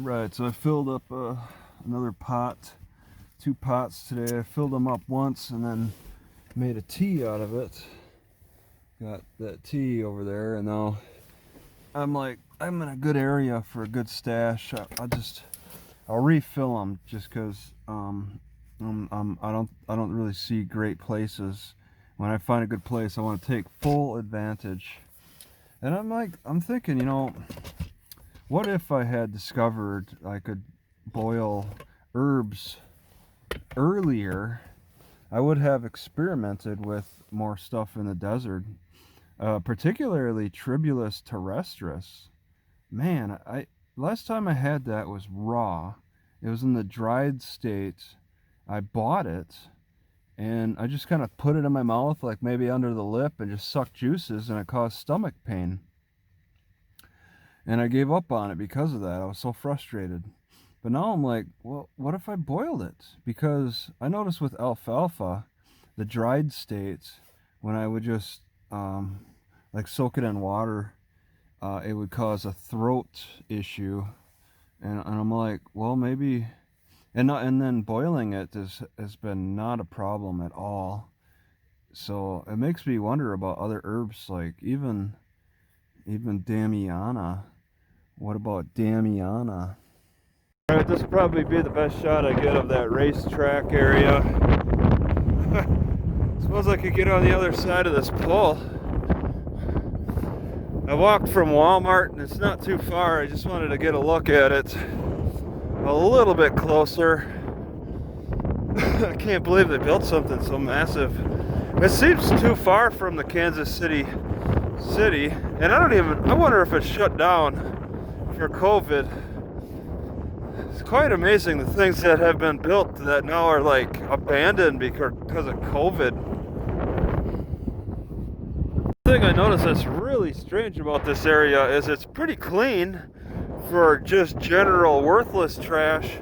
Right, so I filled up another pot, 2 pots today. I filled them up once and then made a tea out of it. Got that tea over there, and now I'm in a good area for a good stash. I'll refill them just because I don't really see great places. When I find a good place, I want to take full advantage. And I'm thinking, what if I had discovered I could boil herbs earlier? I would have experimented with more stuff in the desert, particularly Tribulus terrestris. Man, I last time I had that was raw. It was in the dried state. I bought it and I just kind of put it in my mouth, like maybe under the lip, and just sucked juices, and it caused stomach pain. And I gave up on it because of that. I was so frustrated. But now I'm like, well, what if I boiled it? Because I noticed with alfalfa, the dried states, when I would just soak it in water, it would cause a throat issue. And I'm like, well, maybe, and then boiling it has been not a problem at all. So it makes me wonder about other herbs, like even Damiana. What about Damiana? Alright, this will probably be the best shot I get of that racetrack area. Suppose I could get on the other side of this pole. I walked from Walmart and it's not too far. I just wanted to get a look at it a little bit closer. I can't believe they built something so massive. It seems too far from the Kansas City, and I wonder if it's shut down for COVID. It's quite amazing the things that have been built that now are like abandoned because of COVID. The thing I noticed that's really strange about this area is it's pretty clean for just general worthless trash,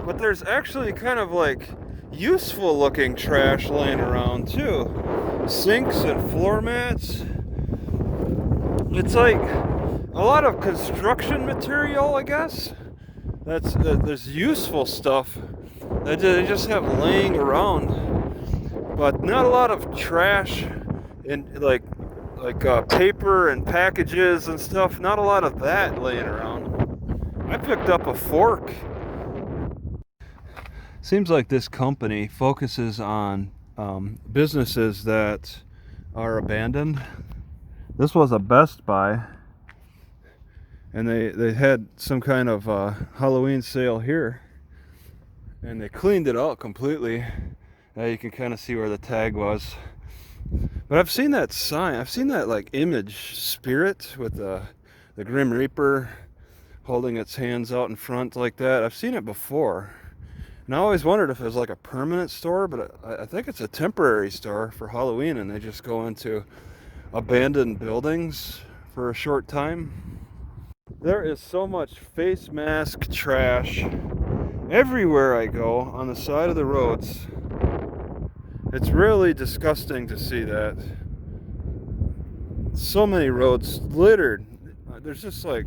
but there's actually kind of like useful looking trash laying around too. Sinks and floor mats. It's like a lot of construction material, I guess. There's useful stuff that they just have laying around, but not a lot of trash and like paper and packages and stuff. Not a lot of that laying around. I picked up a fork. Seems like this company focuses on businesses that are abandoned. This was a Best Buy, and they had some kind of Halloween sale here, and they cleaned it out completely. Now you can kind of see where the tag was. But I've seen that sign. I've seen that like image spirit with the Grim Reaper holding its hands out in front like that. I've seen it before. And I always wondered if it was like a permanent store, but I think it's a temporary store for Halloween, and they just go into abandoned buildings for a short time. There is so much face mask trash everywhere I go on the side of the roads. It's really disgusting to see that. So many roads littered. There's just like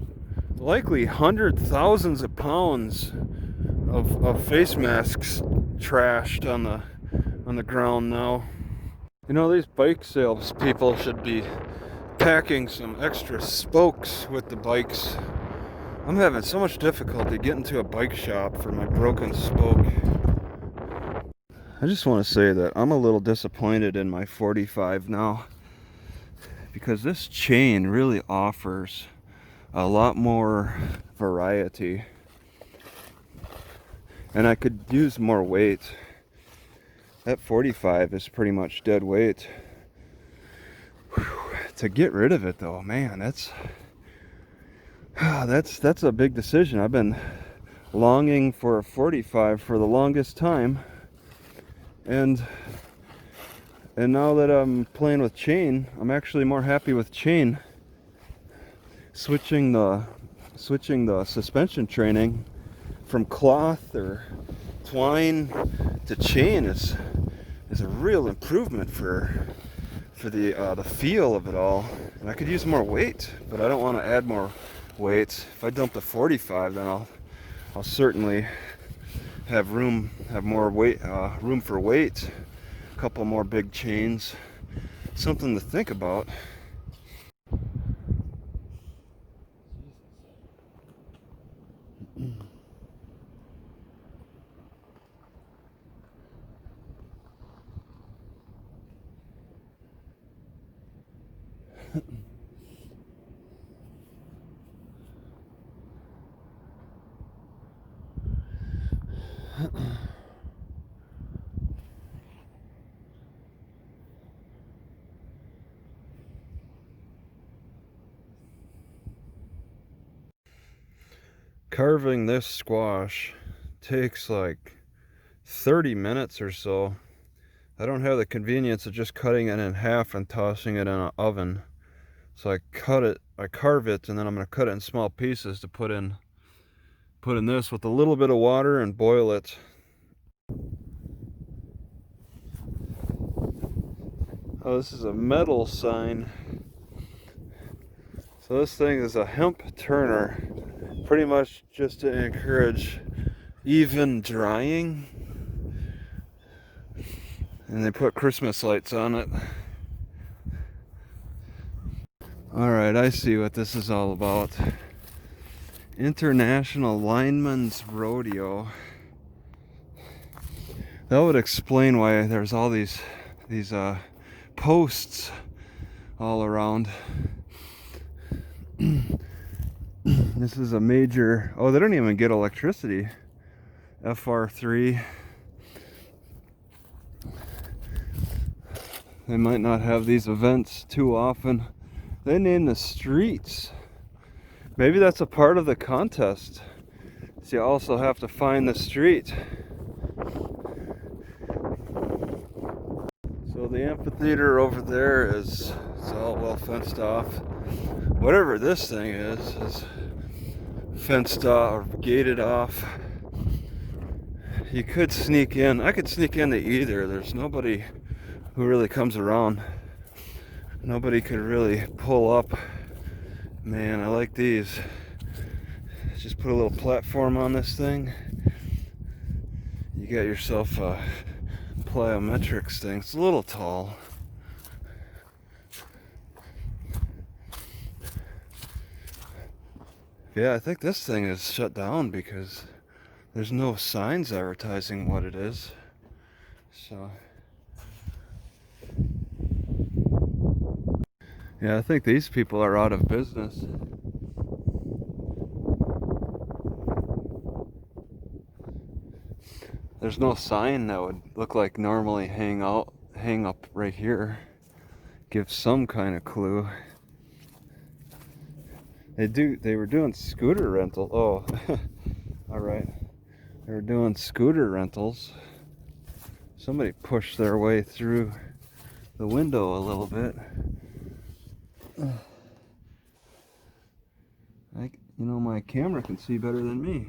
likely thousands of pounds of face masks trashed on the ground now. These bike sales people should be packing some extra spokes with the bikes. I'm having so much difficulty getting to a bike shop for my broken spoke. I just want to say that I'm a little disappointed in my 45 now, because this chain really offers a lot more variety, and I could use more weight. That 45 is pretty much dead weight. Whew. To get rid of it though, man, that's a big decision. I've been longing for a 45 for the longest time, and now that I'm playing with chain, I'm actually more happy with chain. Switching the suspension training from cloth or twine to chain is a real improvement for the feel of it all. And I could use more weight, but I don't want to add more weight. If I dump the 45, then I'll certainly have more weight, room for weight, a couple more big chains, something to think about. Carving this squash takes like 30 minutes or so. I don't have the convenience of just cutting it in half and tossing it in an oven. So I carve it, and then I'm going to cut it in small pieces to put in this with a little bit of water and boil it. Oh, this is a metal sign. So this thing is a hemp turner, pretty much just to encourage even drying. And they put Christmas lights on it. Alright, I see what this is all about. International Lineman's Rodeo. That would explain why there's all these posts all around. This is a major, oh, they don't even get electricity. FR3. They might not have these events too often. They name the streets. Maybe that's a part of the contest. So you also have to find the street. So the amphitheater over there is all well fenced off. Whatever this thing is fenced off or gated off. You could sneak in. I could sneak into either. There's nobody who really comes around. Nobody could really pull up. Man, I like these. Just put a little platform on this thing. You got yourself a plyometrics thing. It's a little tall. Yeah, I think this thing is shut down because there's no signs advertising what it is. So yeah, I think these people are out of business. There's no sign that would look like normally hang up right here. Give some kind of clue. They were doing scooter rental. Oh, all right. They were doing scooter rentals. Somebody pushed their way through the window a little bit. You know, my camera can see better than me.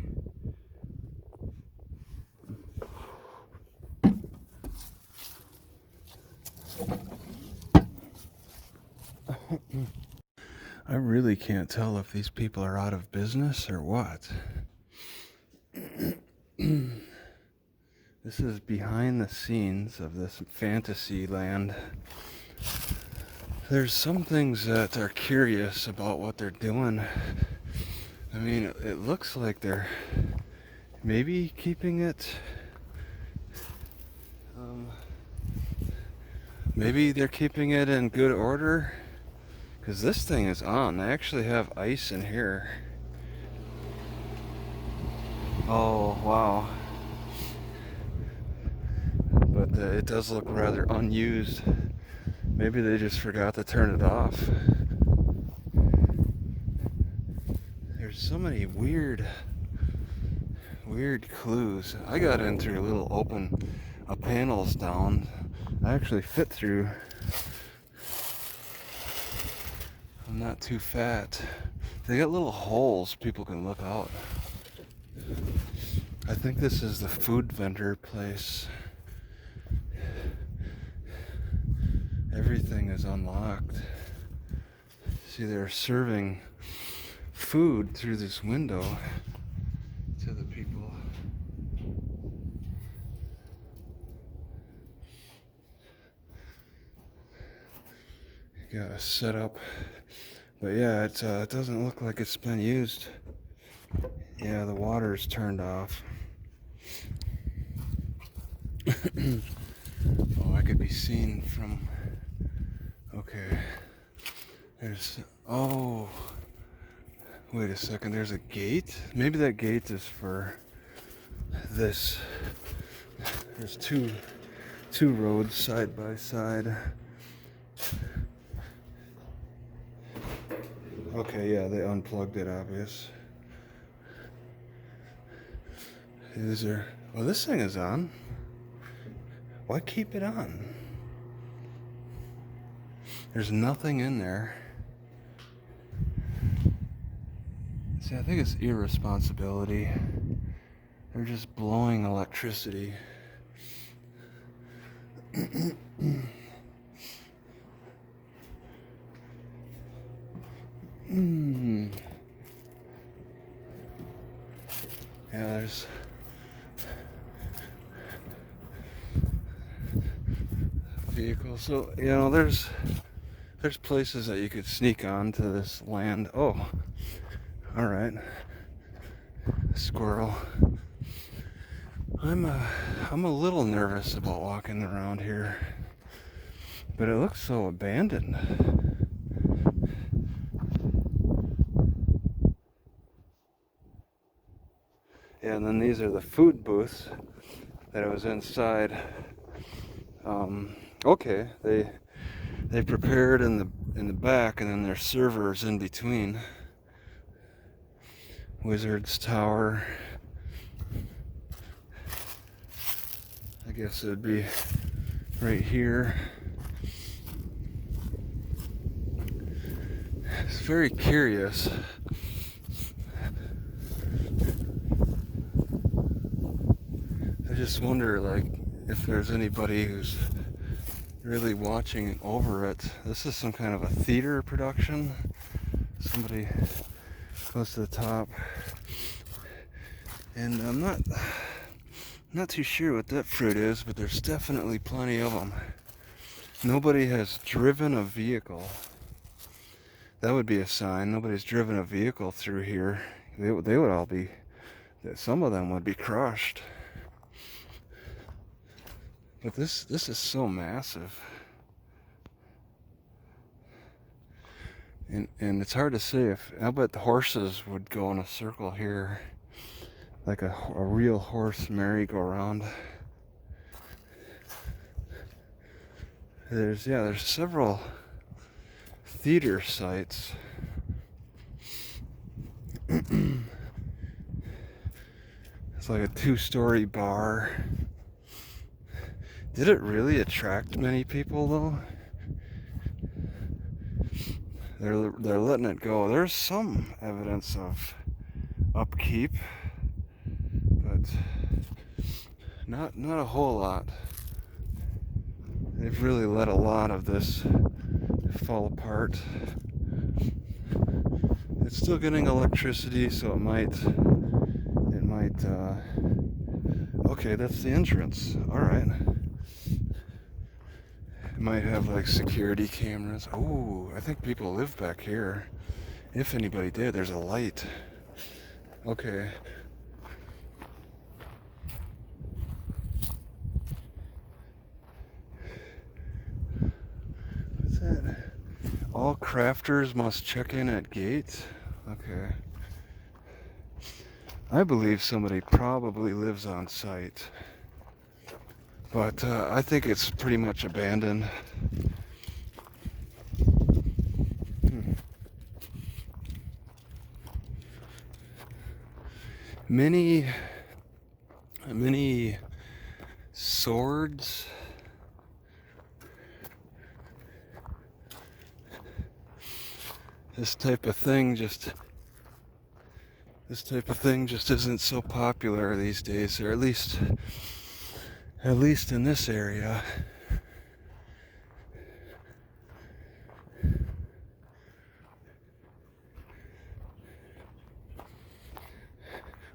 I really can't tell if these people are out of business or what. This is behind the scenes of this fantasy land. There's some things that are curious about what they're doing. I mean, it looks like they're maybe keeping it. Maybe they're keeping it in good order. Because this thing is on. They actually have ice in here. Oh, wow. But it does look rather unused. Maybe they just forgot to turn it off. There's so many weird clues. I got in through a little open panels down. I actually fit through. I'm not too fat. They got little holes people can look out. I think this is the food vendor place. Everything is unlocked. See, they're serving food through this window to the people. got a setup. But yeah, it doesn't look like it's been used. Yeah, the water's turned off. Oh, I could be seen from... Okay. There's... Oh... Wait a second, there's a gate? Maybe that gate is for this. There's two roads side by side. Okay, yeah, they unplugged it, obvious. Is there... Oh, this thing is on. Why keep it on? There's nothing in there. See, I think it's irresponsibility. They're just blowing electricity. Yeah, there's vehicles. So, you know, there's places that you could sneak onto this land. Oh, all right. Squirrel. I'm a little nervous about walking around here, but it looks so abandoned. Yeah, and then these are the food booths that I was inside. Okay, they prepared in the back, and then there's servers in between. Wizard's Tower. I guess it would be right here. It's very curious. I just wonder, like, if there's anybody who's really watching over it. This is some kind of a theater production. Somebody goes to the top, and I'm not too sure what that fruit is, but there's definitely plenty of them. Nobody has driven a vehicle. That would be a sign. Nobody's driven a vehicle through here. They would all be, some of them would be crushed. But this is so massive. And it's hard to say if, I bet the horses would go in a circle here, like a real horse merry-go-round. There's several theater sites. It's like a 2-story bar. Did it really attract many people though? They're letting it go. There's some evidence of upkeep, but not a whole lot. They've really let a lot of this fall apart. It's still getting electricity, so it might okay, that's the entrance. All right. It might have like security cameras. Oh, I think people live back here. If anybody did, there's a light. Okay. What's that? All crafters must check in at gate. Okay. I believe somebody probably lives on site, but I think it's pretty much abandoned. Many swords. This type of thing just isn't so popular these days, or at least in this area.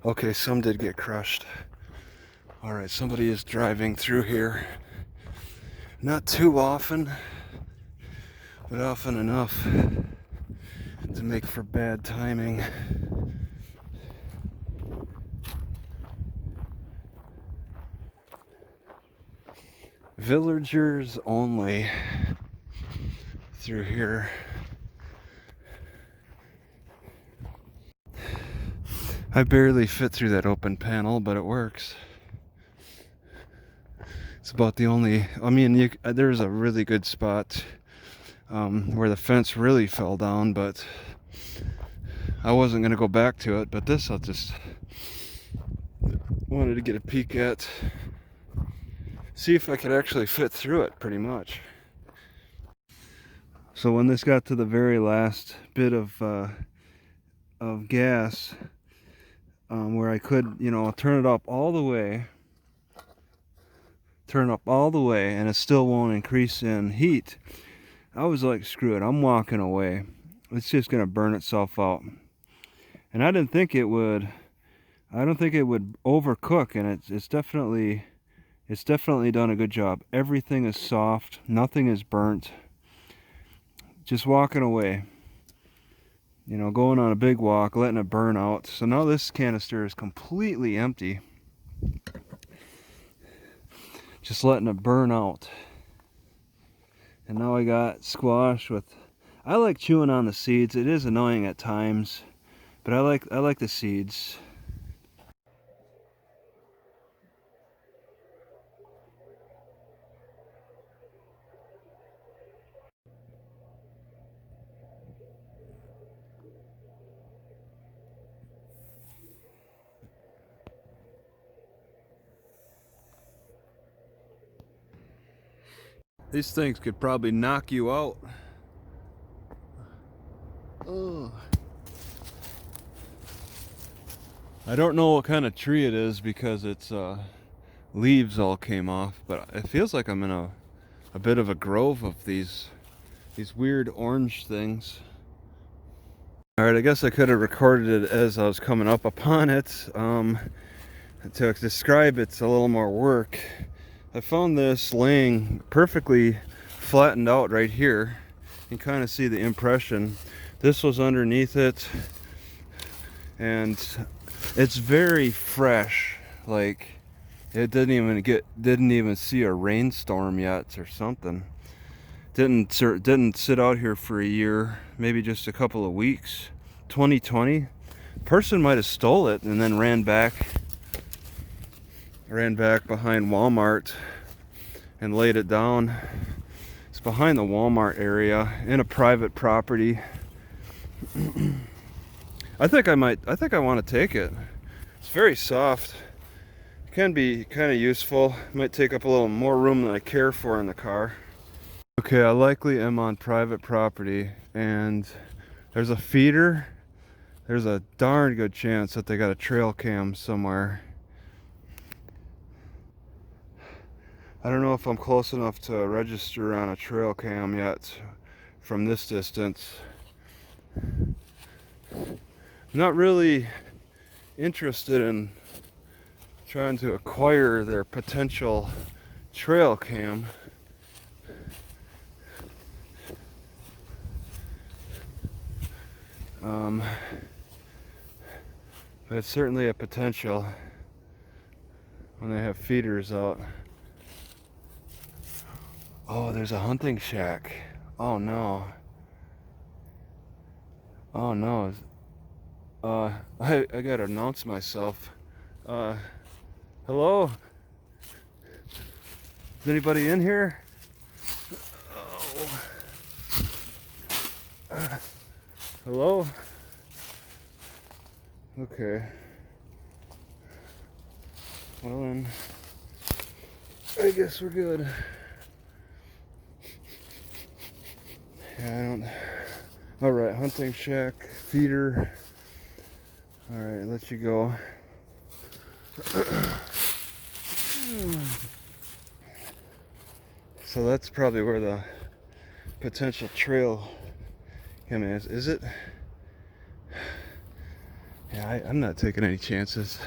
Okay, some did get crushed. Alright, somebody is driving through here. Not too often. but often enough to make for bad timing. Villagers only through here. I barely fit through that open panel, but it works. It's about the only, I mean, there's a really good spot where the fence really fell down, but I wasn't going to go back to it. But this I just wanted to get a peek at, see if I could actually fit through it, pretty much. So when this got to the very last bit of gas, where I could, you know, turn it up all the way, and it still won't increase in heat, I was like, screw it, I'm walking away. It's just gonna burn itself out. And I don't think it would overcook, and it's definitely done a good job. Everything is soft, nothing is burnt. Just walking away, you know, going on a big walk, letting it burn out. So now this canister is completely empty, just letting it burn out. And now I got squash with, I like chewing on the seeds. It is annoying at times, but I like the seeds. These things could probably knock you out. Oh. I don't know what kind of tree it is because its leaves all came off, but it feels like I'm in a bit of a grove of these weird orange things. Alright, I guess I could have recorded it as I was coming up upon it. To describe it's a little more work. I found this laying perfectly flattened out right here. You can kind of see the impression. This was underneath it, and it's very fresh. Like it didn't even see a rainstorm yet or something. Didn't sit out here for a year, maybe just a couple of weeks. 2020. Person might have stole it and then ran back behind Walmart and laid it down. It's behind the Walmart area in a private property. I think I want to take it. It's very soft. It can be kind of useful. It might take up a little more room than I care for in the car. Okay, I likely am on private property, and there's a feeder. There's a darn good chance that they got a trail cam somewhere. I don't know if I'm close enough to register on a trail cam yet from this distance. I'm not really interested in trying to acquire their potential trail cam. But it's certainly a potential when they have feeders out. Oh, there's a hunting shack. Oh no. Oh no. I gotta announce myself. Hello? Is anybody in here? Oh. Hello? Okay. Well then, I guess we're good. Yeah, I don't. Alright, hunting shack, feeder. Alright, let you go. So that's probably where the potential trail cam is. Is it? Yeah, I'm not taking any chances.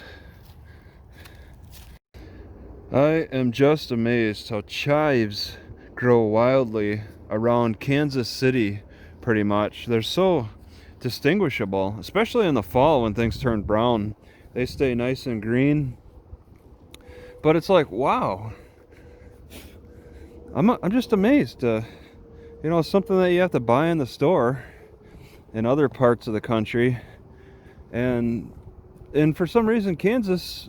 I am just amazed how chives grow wildly around Kansas City, pretty much. They're so distinguishable, especially in the fall when things turn brown. They stay nice and green. But it's like, wow, I'm just amazed. Something that you have to buy in the store in other parts of the country, and for some reason Kansas,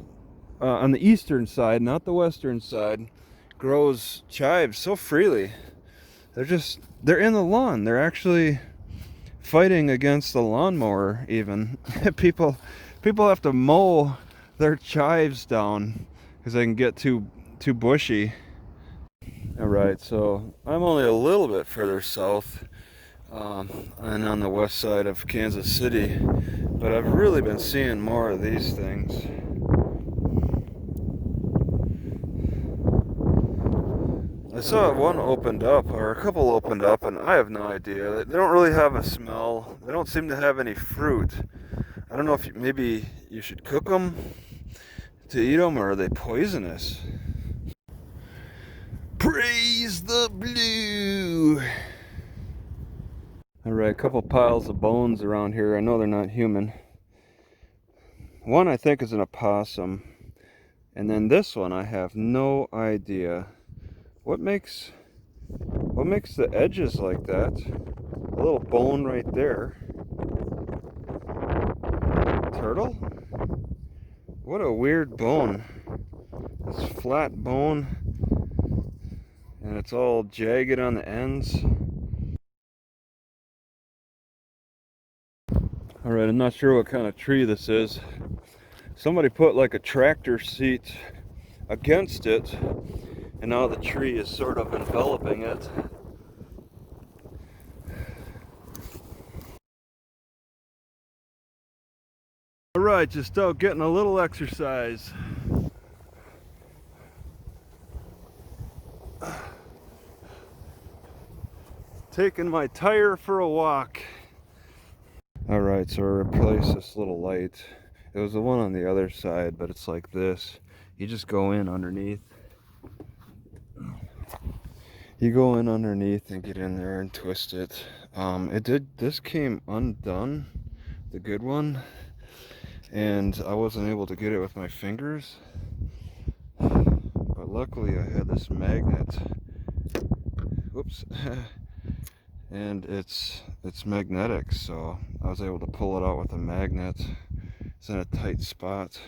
on the eastern side, not the western side, grows chives so freely. They're in the lawn. They're actually fighting against the lawnmower even. People have to mow their chives down because they can get too bushy. All right, so I'm only a little bit further south, and on the west side of Kansas City, but I've really been seeing more of these things. I saw one opened up, or a couple opened up, and I have no idea. They don't really have a smell. They don't seem to have any fruit. I don't know if maybe you should cook them to eat them, or are they poisonous? Praise the blue! Alright, a couple piles of bones around here. I know they're not human. One I think is an opossum. And then this one I have no idea. What makes the edges like that? A little bone right there. Turtle? What a weird bone. This flat bone, and it's all jagged on the ends. Alright, I'm not sure what kind of tree this is. Somebody put like a tractor seat against it, and now the tree is sort of enveloping it. Alright, just out getting a little exercise. Taking my tire for a walk. Alright, so I replaced this little light. It was the one on the other side, but it's like this. You just go in underneath. You go in underneath and get in there and twist it. This came undone, the good one, and I wasn't able to get it with my fingers. But luckily I had this magnet. Whoops. And it's magnetic, so I was able to pull it out with a magnet. It's in a tight spot.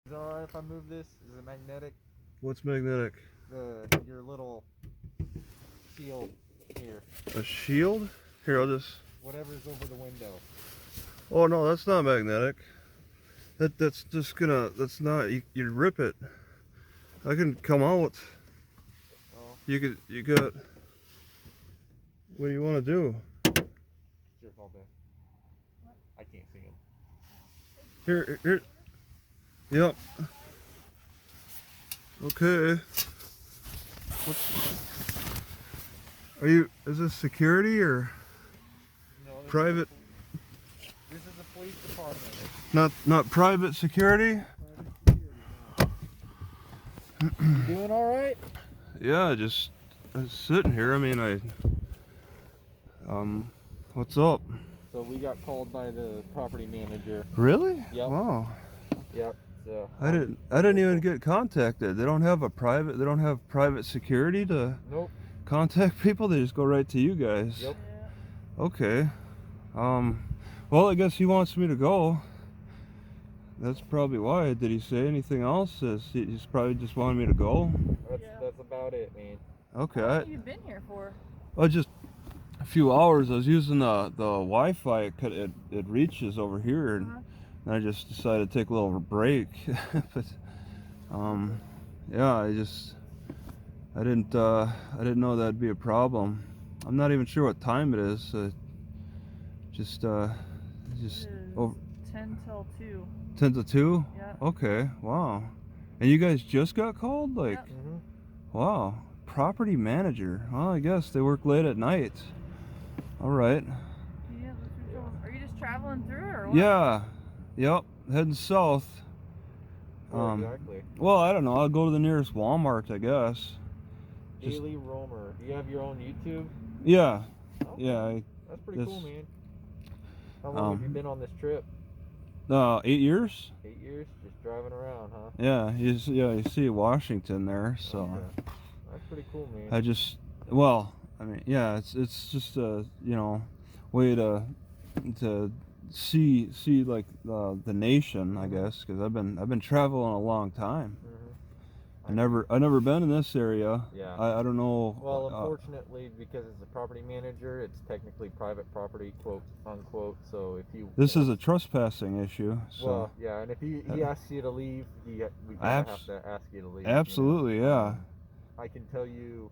Is it alright if I move this? Is it magnetic? What's magnetic? Your little shield here. A shield? Here, I'll just... Whatever's over the window. Oh no, that's not magnetic. That's just gonna... That's not... You rip it. I can come out. Oh. You got... What do you want to do? It's your fault, Ben. I can't see him. Here. Yep. Okay. Is this security or No, private? This is the police department. Not private security? You doing alright? Yeah, just sitting here. I mean, what's up? So we got called by the property manager. Really? Yep. Wow. Yep. So I didn't even get contacted. They don't have private security to Nope. contact people. They just go right to you guys. Yep. Okay. Well, I guess he wants me to go. That's probably why. Did he say anything else? He's probably just wanted me to go. That's about it, man. Okay. How long have you been here for? Well, just a few hours. I was using the Wi-Fi. It reaches over here, and I just decided to take a little break. But yeah, I didn't know that'd be a problem. I'm not even sure what time it is. Just over 10 till 2. 10 to 2? Yeah. Okay, wow. And you guys just got called? Like, Yep. wow. Property manager. Well, I guess they work late at night. All right. Yeah, are you just traveling through or what? Yeah. Yep. Heading south. Exactly. Well, I don't know. I'll go to the nearest Walmart, I guess. Daily Roamer. Do you have your own YouTube? Yeah. Okay. Yeah. That's pretty cool, man. How long have you been on this trip? 8 years. 8 years? Just driving around, huh? Yeah. You see Washington there, so. Okay. That's pretty cool, man. I mean, yeah, it's just a way to see like the nation, I guess, because I've been traveling a long time. I never been in this area. Yeah. I don't know. Well, unfortunately, because it's a property manager, it's technically private property, quote unquote. So if you this is a trespassing issue. So. Well, yeah, and if he asks you to leave, we have to ask you to leave. Absolutely, you know? Yeah. I can tell you,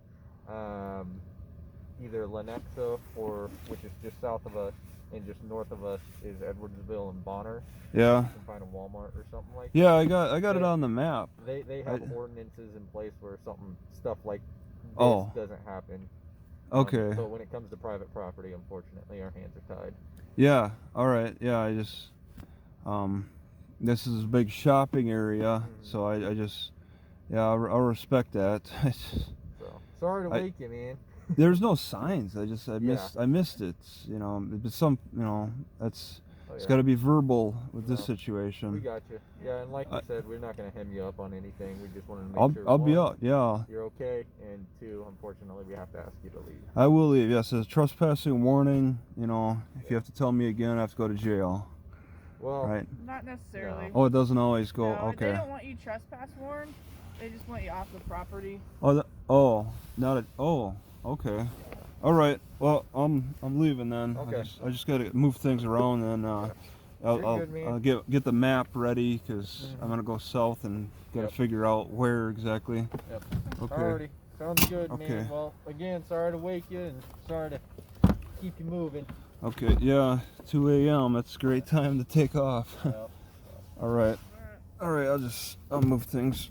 either Lenexa, which is just south of us, and just north of us is Edwardsville and Bonner. Yeah. You can find a Walmart or something like that. Yeah, I got it on the map. They have ordinances in place where stuff like this doesn't happen. Okay. So when it comes to private property, unfortunately, our hands are tied. Yeah. All right. Yeah. I just this is a big shopping area, so I just I'll respect that. So sorry to wake you, man. There's no signs. I missed it. It's got to be verbal with this situation. We got you. Yeah, and like you said, we're not going to hem you up on anything. We just wanted to make sure I'll be out. Yeah. You're okay, and two, unfortunately, we have to ask you to leave. I will leave. Yes, it's trespassing warning. If you have to tell me again, I have to go to jail. Well, right. Not necessarily. Oh, it doesn't always go. No, okay. They don't want you trespass warned. They just want you off the property. Okay. All right. Well, I'm leaving then. Okay. I just got to move things around, and I'll get the map ready because I'm gonna go south and gotta figure out where exactly. Yep. Okay. Alrighty. Sounds good, Okay. man. Well, again, sorry to wake you and sorry to keep you moving. Okay. Yeah. 2 a.m. That's a great time to take off. Yep. All right. All right. I'll move things.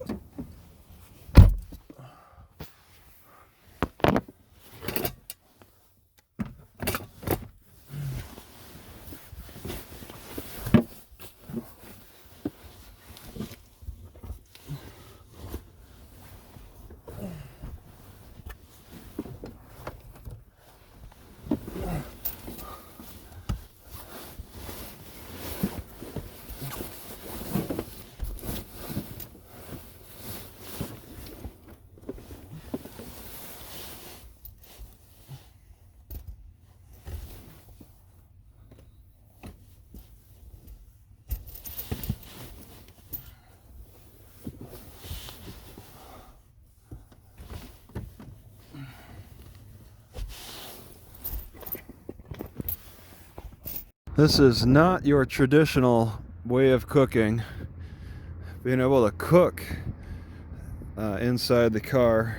This is not your traditional way of cooking. Being able to cook inside the car.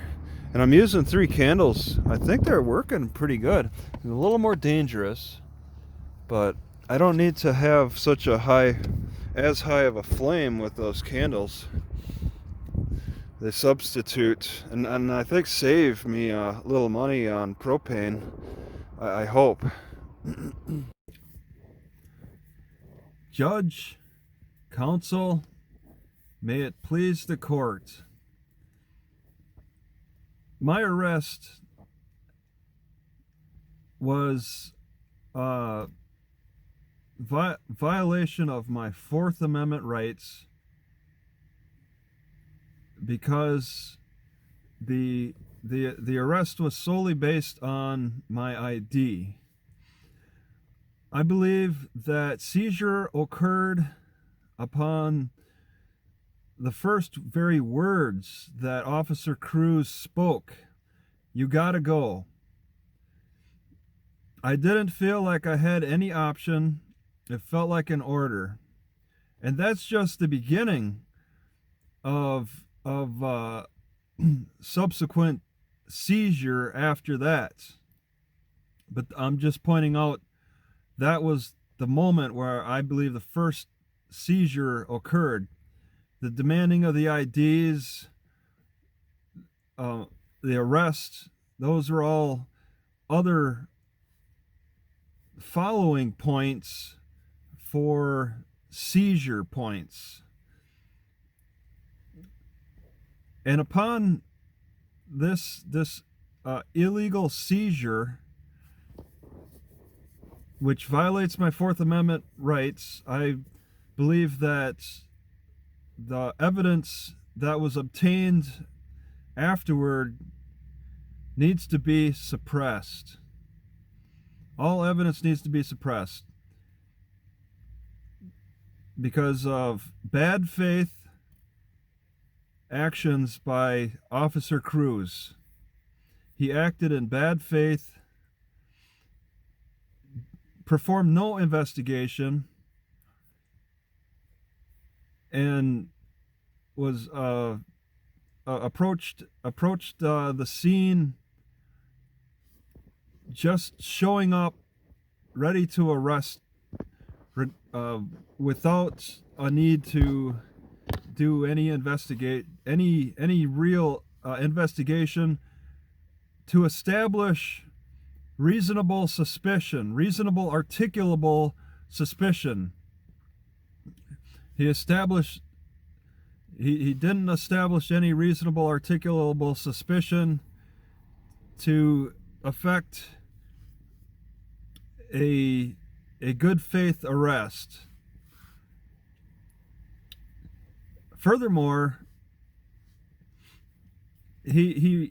And I'm using 3 candles. I think they're working pretty good. It's a little more dangerous, but I don't need to have such a as high of a flame with those candles. They substitute and I think save me a little money on propane. I hope. Judge, counsel, may it please the court. My arrest was a violation of my Fourth Amendment rights because the arrest was solely based on my ID. I believe that seizure occurred upon the first very words that Officer Cruz spoke. You gotta go. I didn't feel like I had any option. It felt like an order. And that's just the beginning of subsequent seizure after that. But I'm just pointing out that was the moment where I believe the first seizure occurred. The demanding of the IDs, the arrest, those are all other following points for seizure points. And upon this illegal seizure, which violates my Fourth Amendment rights, I believe that the evidence that was obtained afterward needs to be suppressed. All evidence needs to be suppressed because of bad faith actions by Officer Cruz. He acted in bad faith, performed no investigation, and was approached the scene just showing up ready to arrest without a need to do any real investigation to establish reasonable suspicion, reasonable articulable suspicion. He didn't establish any reasonable articulable suspicion to effect a good faith arrest. Furthermore, the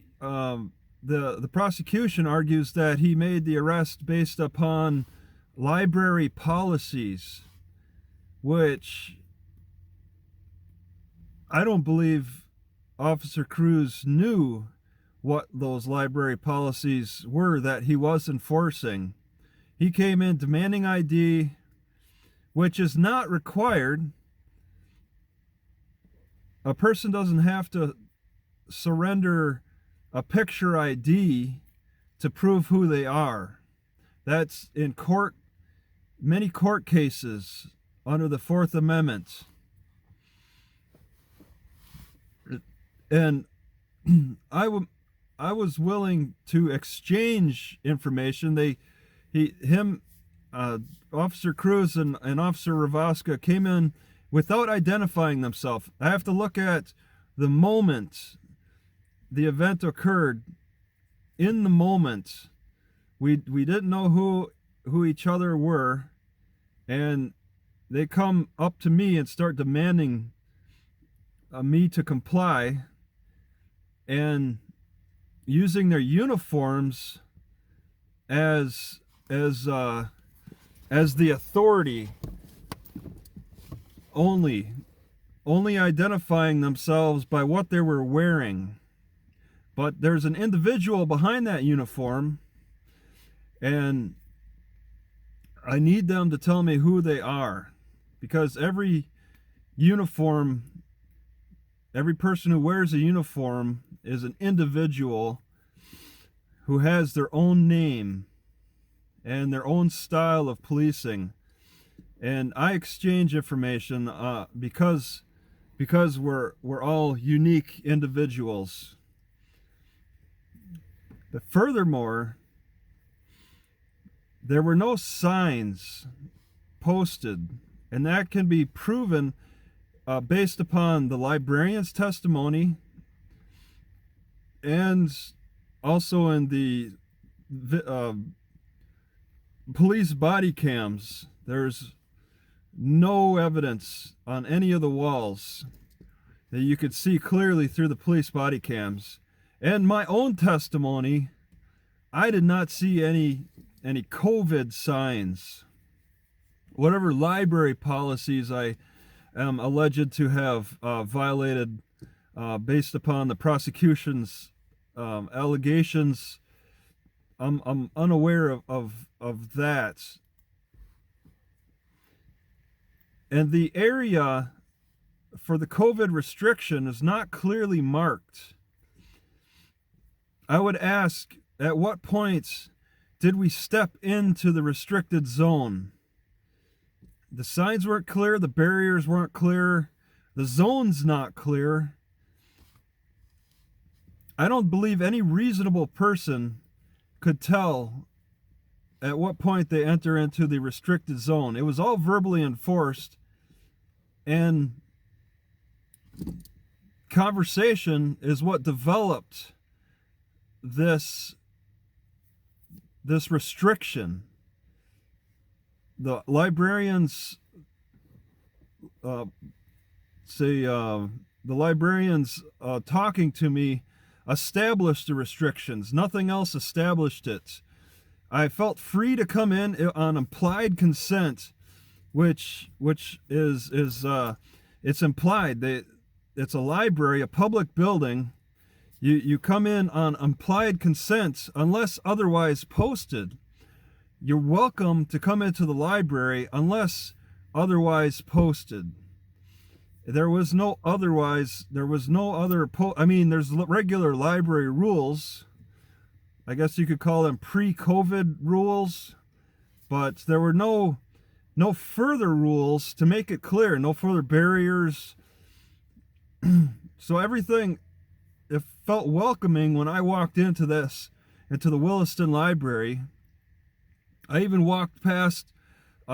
prosecution argues that he made the arrest based upon library policies, which I don't believe Officer Cruz knew what those library policies were that he was enforcing. He came in demanding ID, which is not required. A person doesn't have to surrender a picture ID to prove who they are. That's in court, many court cases under the Fourth Amendment. And I was willing to exchange information. Officer Cruz and Officer Ravaska came in without identifying themselves. I have to look at the moment the event occurred. In the moment, we didn't know who each other were, and they come up to me and start demanding me to comply, and using their uniforms as the authority, only identifying themselves by what they were wearing. But there's an individual behind that uniform, and I need them to tell me who they are, because every person who wears a uniform is an individual who has their own name and their own style of policing. And I exchange information because we're all unique individuals. But furthermore, there were no signs posted, and that can be proven based upon the librarian's testimony and also in the police body cams. There's no evidence on any of the walls that you could see clearly through the police body cams. And my own testimony, I did not see any COVID signs. Whatever library policies I am alleged to have violated based upon the prosecution's allegations, I'm unaware of that. And the area for the COVID restriction is not clearly marked. I would ask, at what point did we step into the restricted zone? The signs weren't clear, the barriers weren't clear, the zone's not clear. I don't believe any reasonable person could tell at what point they enter into the restricted zone. It was all verbally enforced, and conversation is what developed this restriction. The librarians talking to me established the restrictions. Nothing else established it. I felt free to come in on implied consent, which is it's implied. It's a library, a public building. You come in on implied consent unless otherwise posted. You're welcome to come into the library unless otherwise posted. There was no other there's regular library rules. I guess you could call them pre-COVID rules, but there were no further rules to make it clear, no further barriers. So everything, it felt welcoming when I walked into the Williston Library. I even walked past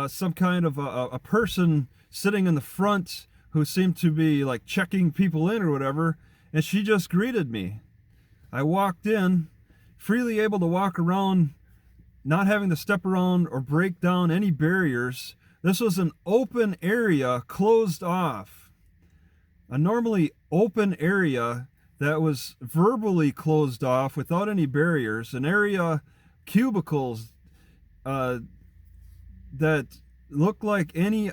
some kind of a person sitting in the front who seemed to be like checking people in or whatever, and she just greeted me. I walked in, freely able to walk around, not having to step around or break down any barriers. This was an open area, closed off. A normally open area that was verbally closed off without any barriers. An area, cubicles that looked like any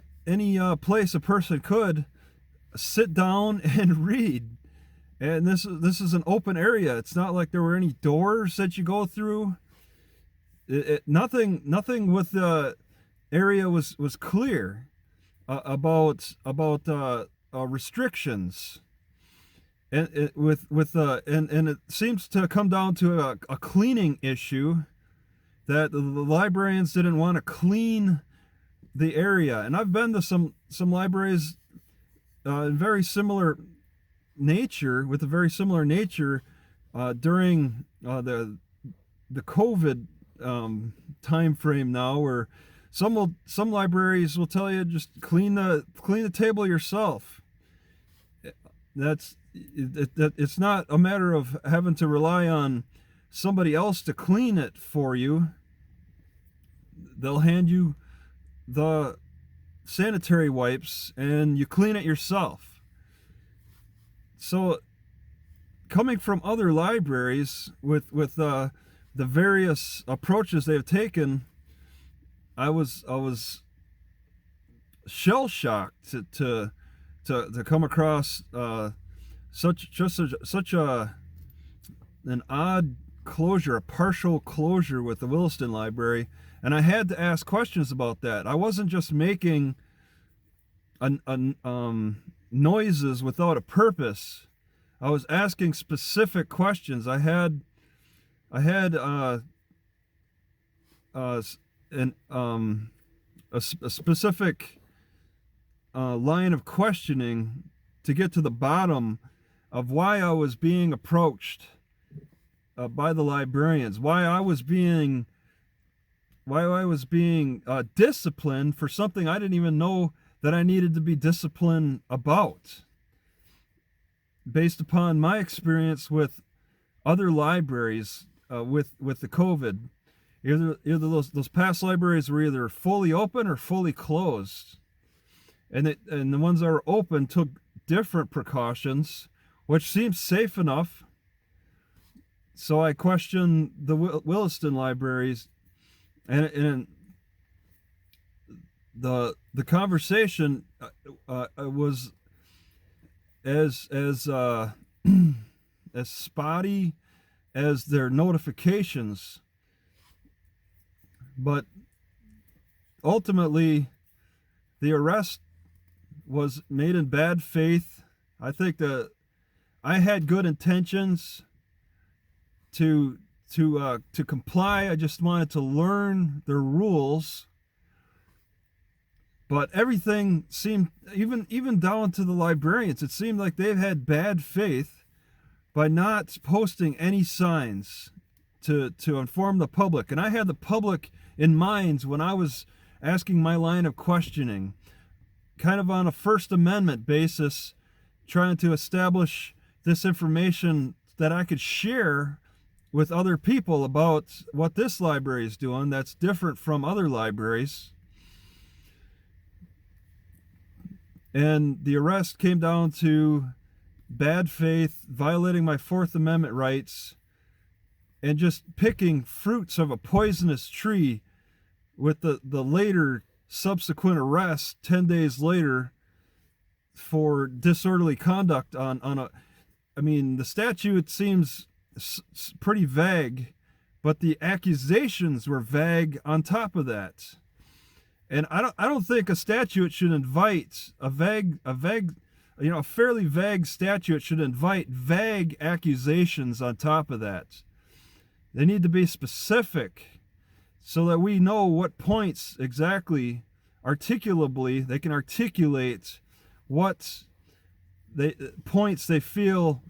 place a person could sit down and read. And this is an open area. It's not like there were any doors that you go through. Nothing with the area was clear about restrictions. And it seems to come down to a cleaning issue, that the librarians didn't want to clean the area. And I've been to some libraries in very similar nature, with a very similar nature during the COVID time frame now, where some libraries will tell you just clean the table yourself. It's not a matter of having to rely on somebody else to clean it for you. They'll hand you the sanitary wipes and you clean it yourself. So coming from other libraries with the various approaches they've taken, I was shell shocked to come across such an odd closure, a partial closure with the Williston Library. And I had to ask questions about that. I wasn't just making noises without a purpose. I was asking specific questions. I had an a specific line of questioning to get to the bottom of why I was being approached by the librarians, why I was being disciplined for something I didn't even know that I needed to be disciplined about, based upon my experience with other libraries with the COVID. Either those past libraries were either fully open or fully closed, and the ones that were open took different precautions, which seems safe enough. So I questioned the Williston libraries, and the conversation was as as spotty as their notifications, but ultimately the arrest was made in bad faith. I think that I had good intentions to comply. I just wanted to learn the rules, but everything seemed, even down to the librarians, it seemed like they've had bad faith by not posting any signs to inform the public. And I had the public in mind when I was asking my line of questioning, kind of on a First Amendment basis, trying to establish this information that I could share with other people about what this library is doing that's different from other libraries. And the arrest came down to bad faith, violating my Fourth Amendment rights, and just picking fruits of a poisonous tree, with the later subsequent arrest 10 days later for disorderly conduct on a, I mean, the statute seems pretty vague, but the accusations were vague on top of that. And I don't think a statute should invite a fairly vague statute should invite vague accusations on top of that. They need to be specific so that we know what points exactly articulably they can articulate what points they feel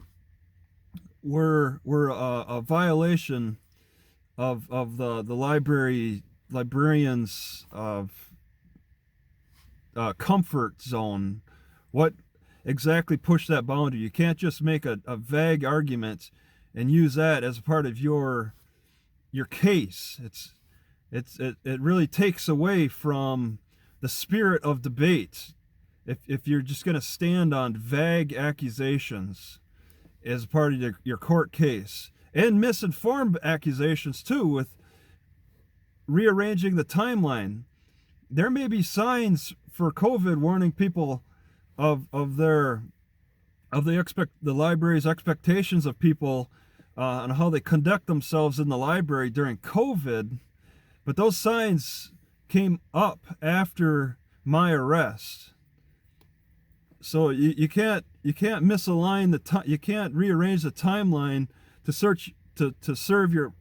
were a violation of the librarians of comfort zone. What exactly pushed that boundary? You can't just make a vague argument and use that as a part of your case. It really takes away from the spirit of debate if you're just going to stand on vague accusations as part of your court case, and misinformed accusations too, with rearranging the timeline. There may be signs for COVID warning people of the library's expectations of people on how they conduct themselves in the library during COVID, but those signs came up after my arrest. So you can't misalign you can't rearrange the timeline to serve your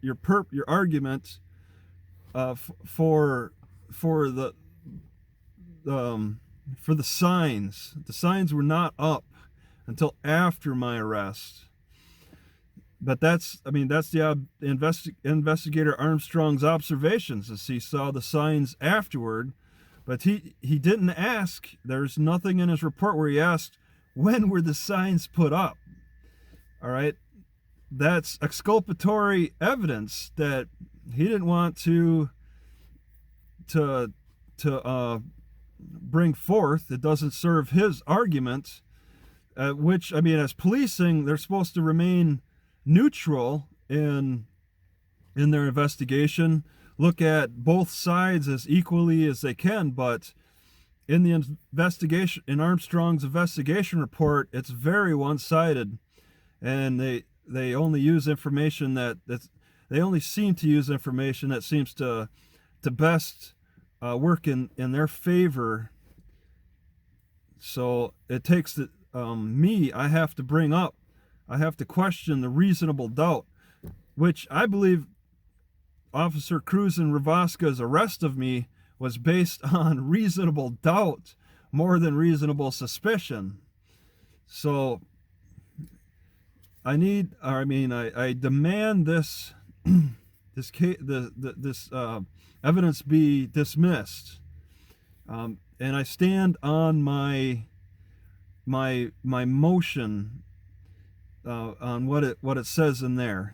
argument for the signs. The signs were not up until after my arrest. But that's the investigator Armstrong's observations, as he saw the signs afterward. But he didn't ask. There's nothing in his report where he asked, when were the signs put up? All right, that's exculpatory evidence that he didn't want to bring forth. It doesn't serve his argument. Which, I mean, as policing, they're supposed to remain neutral in their investigation, look at both sides as equally as they can. But in the investigation, in Armstrong's investigation report, it's very one-sided, and they only use information they only seem to use information that seems to to best work in their favor. So it takes me, I have to question the reasonable doubt, which I believe Officer Cruz and Ravaska's arrest of me was based on reasonable doubt more than reasonable suspicion. So I demand this this evidence be dismissed, and I stand on my motion on what it says in there.